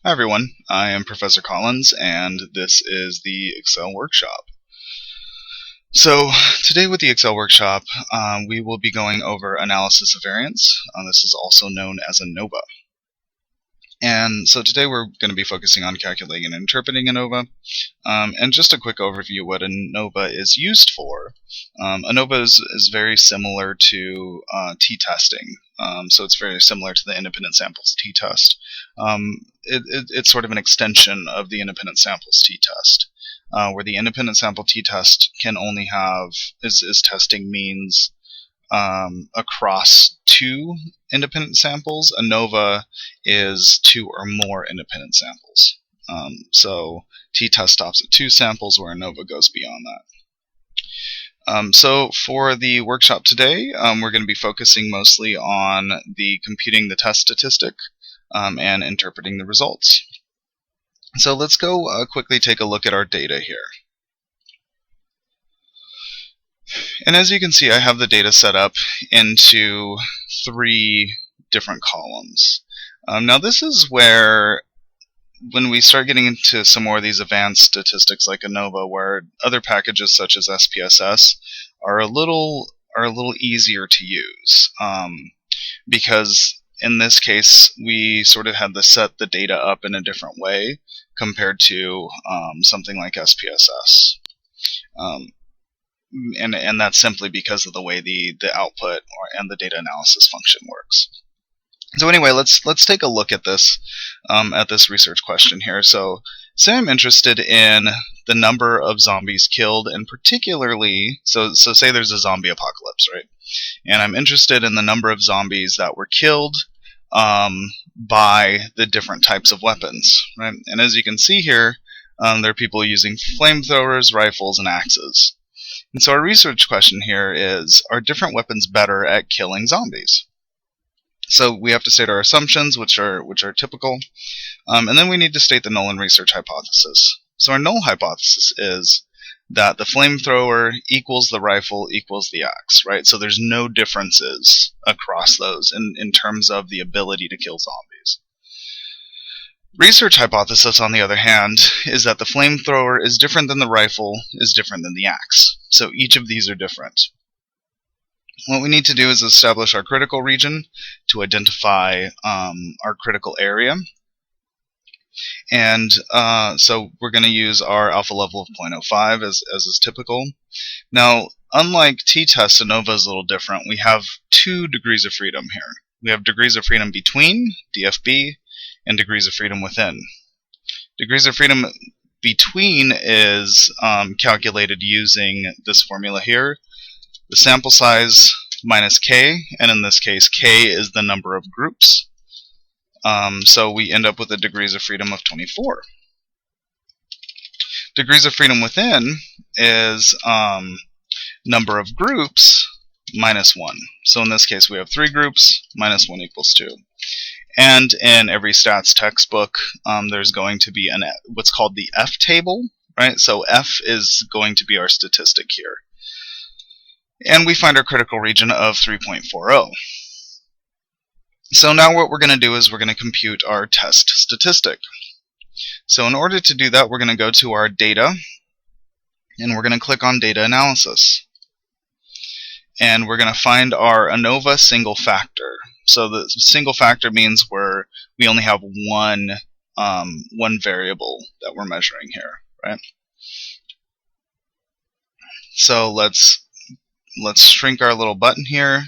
Hi everyone, I am Professor Collins and this is the Excel workshop. So today with the Excel workshop we will be going over analysis of variance. This is also known as ANOVA. And so today we're going to be focusing on calculating and interpreting ANOVA. And just a quick overview of what ANOVA is used for. ANOVA is very similar to t-testing. So it's very similar to the independent samples t-test. It's sort of an extension of the independent samples t-test, where the independent sample t-test can only have is testing means across two independent samples. ANOVA is two or more independent samples. So t-test stops at two samples, where ANOVA goes beyond that. So for the workshop today, we're going to be focusing mostly on computing the test statistic and interpreting the results. So let's go quickly take a look at our data here. And as you can see, I have the data set up into three different columns. Now this is where, when we start getting into some more of these advanced statistics like ANOVA, where other packages such as SPSS are a little easier to use, because in this case we sort of had to set the data up in a different way compared to something like SPSS. And that's simply because of the way the output and the data analysis function works. So anyway, let's take a look at this research question here. So say I'm interested in the number of zombies killed, and particularly, so say there's a zombie apocalypse, right? And I'm interested in the number of zombies that were killed by the different types of weapons, right? And as you can see here, there are people using flamethrowers, rifles, and axes. And so our research question here is, are different weapons better at killing zombies? So we have to state our assumptions, which are typical, and then we need to state the null and research hypothesis. So our null hypothesis is that the flamethrower equals the rifle equals the axe, right? So there's no differences across those in terms of the ability to kill zombies. Research hypothesis, on the other hand, is that the flamethrower is different than the rifle, is different than the axe. So each of these are different. What we need to do is establish our critical region to identify our critical area. And so we're going to use our alpha level of 0.05 as is typical. Now, unlike t-test, ANOVA is a little different. We have 2 degrees of freedom here. We have degrees of freedom between, DFB, and degrees of freedom within. Degrees of freedom between is calculated using this formula here. The sample size minus k, and in this case k is the number of groups. So we end up with a degrees of freedom of 24. Degrees of freedom within is number of groups minus 1. So in this case we have 3 groups, minus 1 equals 2. And in every stats textbook, there's going to be what's called the F table, right? So F is going to be our statistic here. And we find our critical region of 3.40. So now what we're going to do is we're going to compute our test statistic. So in order to do that, we're going to go to our data, and we're going to click on data analysis. And we're going to find our ANOVA single factor. So the single factor means we only have one variable that we're measuring here, right? So let's shrink our little button here,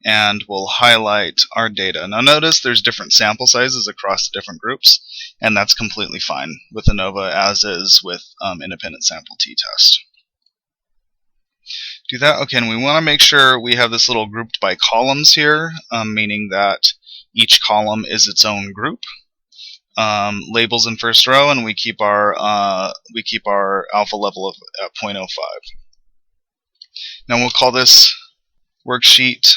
and we'll highlight our data. Now notice there's different sample sizes across the different groups, and that's completely fine with ANOVA, as is with independent sample t-test. Do that. Okay, and we want to make sure we have this little grouped by columns here, meaning that each column is its own group. Labels in first row, and we keep our alpha level of 0.05. Now we'll call this worksheet.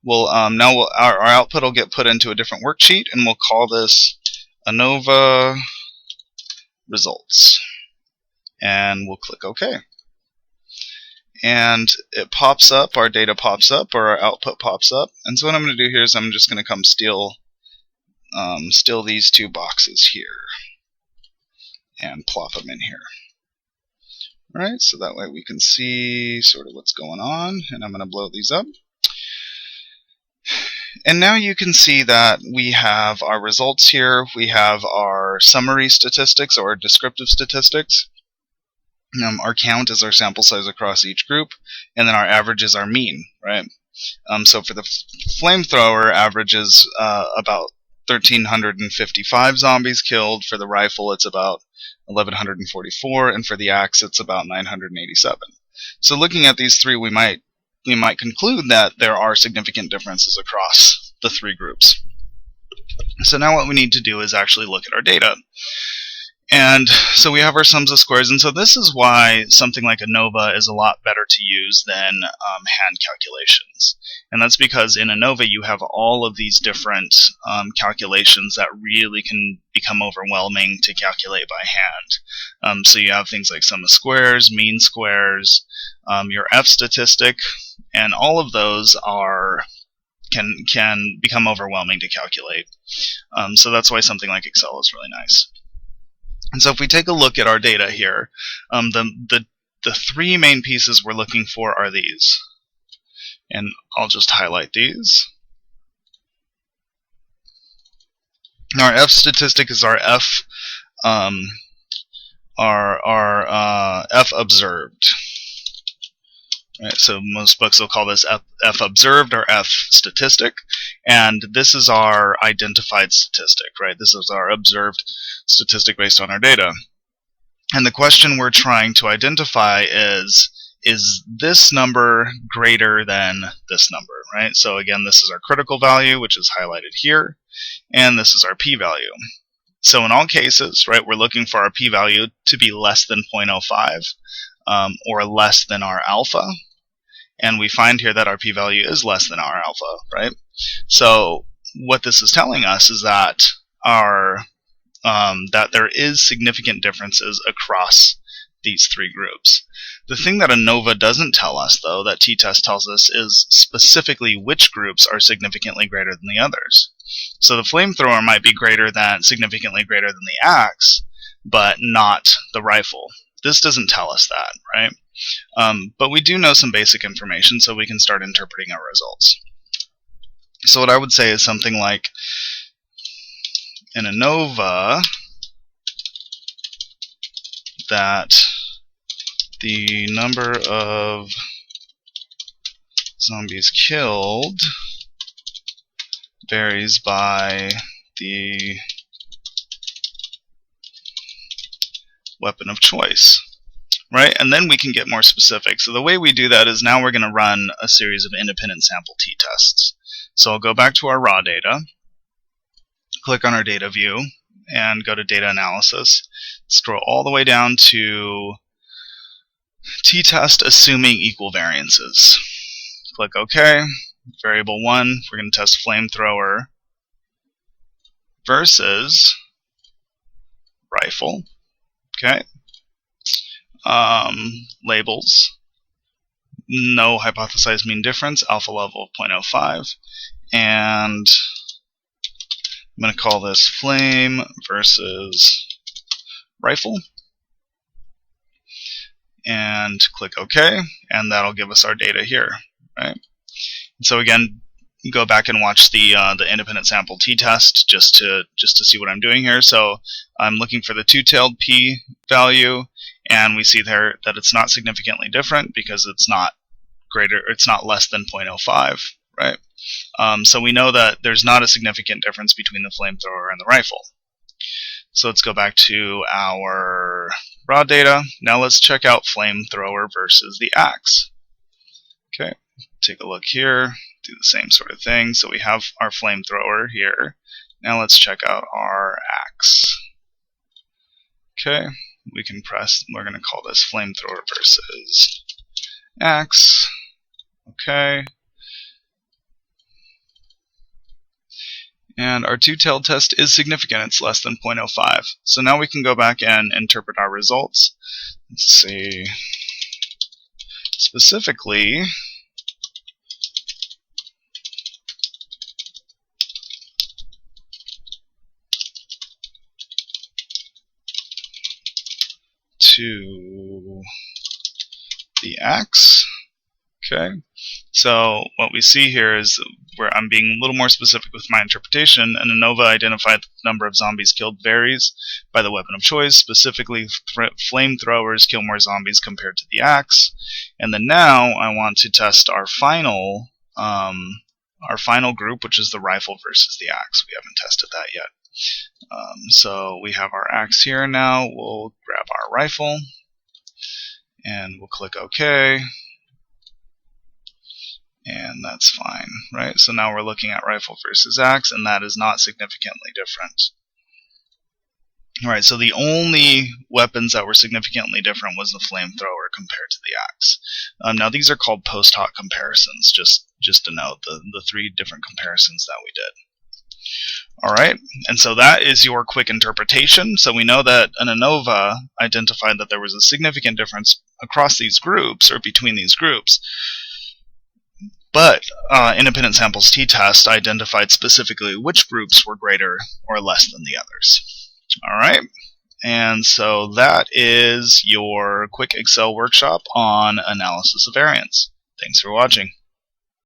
Our output will get put into a different worksheet, and we'll call this ANOVA results, and we'll click OK. And it pops up, our data pops up, or our output pops up. And so what I'm going to do here is I'm just going to come steal still these two boxes here and plop them in here. Alright, so that way we can see sort of what's going on, and I'm going to blow these up. And now you can see that we have our results here. We have our summary statistics or descriptive statistics. Our count is our sample size across each group, and then our average is our mean, right? So for the flamethrower, average is about 1,355 zombies killed. For the rifle, it's about 1,144, and for the axe, it's about 987. So looking at these three, we might conclude that there are significant differences across the three groups. So now what we need to do is actually look at our data. And so we have our sums of squares, and so this is why something like ANOVA is a lot better to use than hand calculations. And that's because in ANOVA you have all of these different calculations that really can become overwhelming to calculate by hand. So you have things like sum of squares, mean squares, your F statistic, and all of those can become overwhelming to calculate. So that's why something like Excel is really nice. And so if we take a look at our data here, the three main pieces we're looking for are these. And I'll just highlight these. Our F statistic is our F F observed. Right, so most books will call this F observed or F statistic, and this is our identified statistic, right? This is our observed statistic based on our data. And the question we're trying to identify is this number greater than this number, right? So again, this is our critical value, which is highlighted here, and this is our p-value. So in all cases, right, we're looking for our p-value to be less than 0.05 or less than our alpha. And we find here that our p-value is less than our alpha, right? So what this is telling us is that that there is significant differences across these three groups. The thing that ANOVA doesn't tell us, though, that t-test tells us, is specifically which groups are significantly greater than the others. So the flamethrower might be significantly greater than the axe, but not the rifle. This doesn't tell us that, right? But we do know some basic information, so we can start interpreting our results. So what I would say is something like, in ANOVA, that the number of zombies killed varies by the weapon of choice. Right? And then we can get more specific. So the way we do that is now we're going to run a series of independent sample t-tests. So I'll go back to our raw data, click on our data view, and go to data analysis. Scroll all the way down to t-test assuming equal variances. Click OK. Variable 1, we're going to test flamethrower versus rifle. Okay. Labels, no hypothesized mean difference, alpha level of 0.05, and I'm going to call this flame versus rifle, and click OK, and that'll give us our data here, right? So again, go back and watch the independent sample t-test just to see what I'm doing here. So I'm looking for the two-tailed p value, and we see there that it's not significantly different because it's not less than 0.05, right? So we know that there's not a significant difference between the flamethrower and the rifle. So let's go back to our raw data. Now let's check out flamethrower versus the axe. Okay, take a look here, do the same sort of thing. So we have our flamethrower here. Now let's check out our axe. Okay. We can press, we're going to call this flamethrower versus axe. Okay. And our two-tailed test is significant. It's less than 0.05. So now we can go back and interpret our results. Let's see. Specifically, to the axe. Okay, so what we see here is where I'm being a little more specific with my interpretation. An ANOVA identified that the number of zombies killed varies by the weapon of choice. Specifically, flamethrowers kill more zombies compared to the axe. And then now I want to test our final group, which is the rifle versus the axe. We haven't tested that yet. So we have our axe here now. We'll grab our rifle and we'll click OK. And that's fine, right? So now we're looking at rifle versus axe, and that is not significantly different. Alright, so the only weapons that were significantly different was the flamethrower compared to the axe. Now these are called post-hoc comparisons, just to note the three different comparisons that we did. Alright, and so that is your quick interpretation. So we know that an ANOVA identified that there was a significant difference across these groups, or between these groups. But independent samples t-test identified specifically which groups were greater or less than the others. Alright, and so that is your quick Excel workshop on analysis of variance. Thanks for watching.